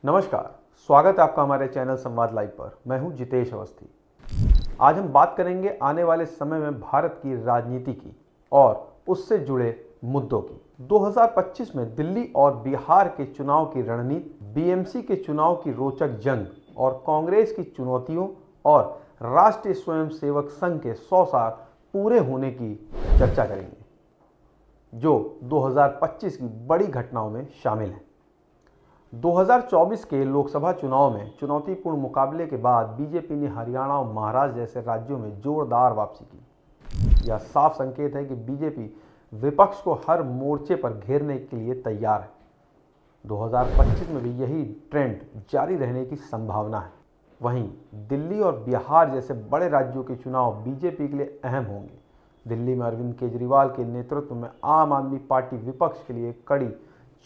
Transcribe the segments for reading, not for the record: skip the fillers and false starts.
नमस्कार, स्वागत है आपका हमारे चैनल संवाद लाइव पर। मैं हूं जितेश अवस्थी। आज हम बात करेंगे आने वाले समय में भारत की राजनीति की और उससे जुड़े मुद्दों की। 2025 में दिल्ली और बिहार के चुनाव की रणनीति, बीएमसी के चुनाव की रोचक जंग और कांग्रेस की चुनौतियों और राष्ट्रीय स्वयंसेवक संघ के 100 साल पूरे होने की चर्चा करेंगे, जो 2025 की बड़ी घटनाओं में शामिल है। 2024 के लोकसभा चुनाव में चुनौतीपूर्ण मुकाबले के बाद बीजेपी ने हरियाणा और महाराष्ट्र जैसे राज्यों में जोरदार वापसी की। यह साफ संकेत है कि बीजेपी विपक्ष को हर मोर्चे पर घेरने के लिए तैयार है। 2025 में भी यही ट्रेंड जारी रहने की संभावना है। वहीं दिल्ली और बिहार जैसे बड़े राज्यों के चुनाव बीजेपी के लिए अहम होंगे। दिल्ली में अरविंद केजरीवाल के नेतृत्व में आम आदमी पार्टी विपक्ष के लिए कड़ी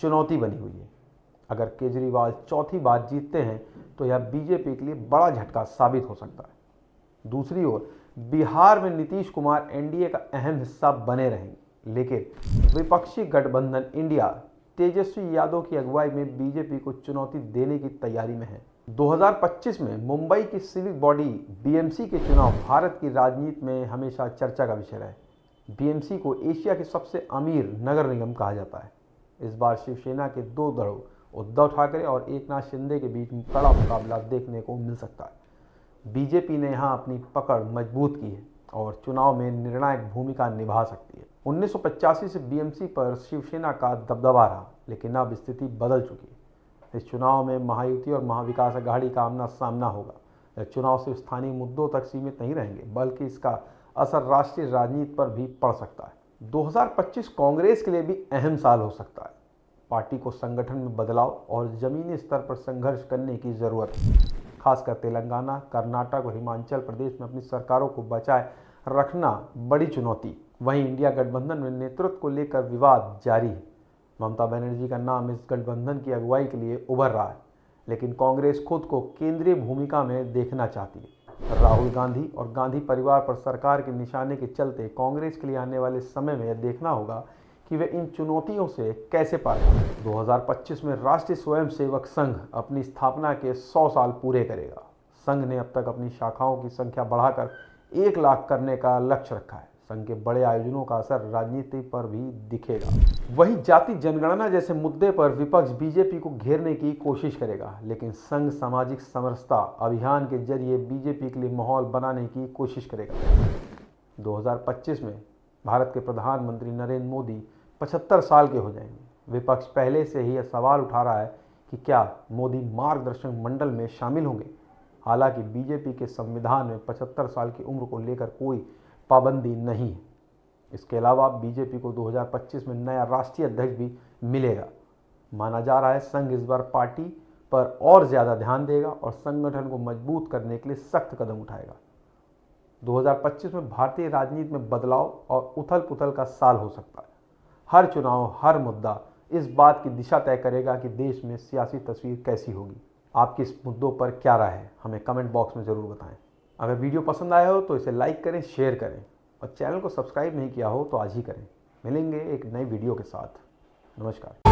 चुनौती बनी हुई है। अगर केजरीवाल चौथी बार जीतते हैं तो यह बीजेपी के लिए बड़ा झटका साबित हो सकता है। दूसरी ओर बिहार में नीतीश कुमार एनडीए का अहम हिस्सा बने रहेंगे, लेकिन विपक्षी गठबंधन इंडिया तेजस्वी यादव की अगुवाई में बीजेपी को चुनौती देने की तैयारी में है। 2025 में मुंबई की सिविक बॉडी बीएमसी के चुनाव भारत की राजनीति में हमेशा चर्चा का विषय रहे। बीएमसी को एशिया के सबसे अमीर नगर निगम कहा जाता है। इस बार शिवसेना के दो दलों उद्धव ठाकरे और एकनाथ शिंदे के बीच कड़ा मुकाबला देखने को मिल सकता है। बीजेपी ने यहां अपनी पकड़ मजबूत की है और चुनाव में निर्णायक भूमिका निभा सकती है। 1985 से बीएमसी पर शिवसेना का दबदबा रहा, लेकिन अब स्थिति बदल चुकी है। इस चुनाव में महायुति और महाविकास अघाड़ी का आमना सामना होगा। यह चुनाव सिर्फ स्थानीय मुद्दों तक सीमित नहीं रहेंगे, बल्कि इसका असर राष्ट्रीय राजनीति पर भी पड़ सकता है। 2025 कांग्रेस के लिए भी अहम साल हो सकता है। पार्टी को संगठन में बदलाव और जमीनी स्तर पर संघर्ष करने की जरूरत है। खासकर तेलंगाना, कर्नाटक और हिमाचल प्रदेश में अपनी सरकारों को बचाए रखना बड़ी चुनौती। वहीं इंडिया गठबंधन में नेतृत्व को लेकर विवाद जारी है। ममता बनर्जी का नाम इस गठबंधन की अगुवाई के लिए उभर रहा है, लेकिन कांग्रेस खुद को केंद्रीय भूमिका में देखना चाहती है। राहुल गांधी और गांधी परिवार पर सरकार के निशाने के चलते कांग्रेस के लिए आने वाले समय में यह देखना होगा कि वे इन चुनौतियों से कैसे पार पाएं। 2025 में राष्ट्रीय स्वयंसेवक संघ अपनी स्थापना के 100 साल पूरे करेगा। संघ ने अब तक अपनी शाखाओं की संख्या बढ़ाकर 1 लाख करने का लक्ष्य रखा है। संघ के बड़े आयोजनों का असर राजनीति पर भी दिखेगा। वहीं जाति जनगणना जैसे मुद्दे पर विपक्ष बीजेपी को घेरने की कोशिश करेगा, लेकिन संघ सामाजिक समरसता अभियान के जरिए बीजेपी के लिए माहौल बनाने की कोशिश करेगा। 2025 में भारत के प्रधानमंत्री नरेंद्र मोदी 75 साल के हो जाएंगे। विपक्ष पहले से ही यह सवाल उठा रहा है कि क्या मोदी मार्गदर्शक मंडल में शामिल होंगे। हालांकि बीजेपी के संविधान में 75 साल की उम्र को लेकर कोई पाबंदी नहीं है। इसके अलावा बीजेपी को 2025 में नया राष्ट्रीय अध्यक्ष भी मिलेगा। माना जा रहा है संघ इस बार पार्टी पर और ज्यादा ध्यान देगा और संगठन को मजबूत करने के लिए सख्त कदम उठाएगा। 2025 में भारतीय राजनीति में बदलाव और उथल पुथल का साल हो सकता है। हर चुनाव, हर मुद्दा इस बात की दिशा तय करेगा कि देश में सियासी तस्वीर कैसी होगी। आपकी इस मुद्दों पर क्या राय है, हमें कमेंट बॉक्स में ज़रूर बताएं। अगर वीडियो पसंद आया हो तो इसे लाइक करें, शेयर करें और चैनल को सब्सक्राइब नहीं किया हो तो आज ही करें। मिलेंगे एक नई वीडियो के साथ। नमस्कार।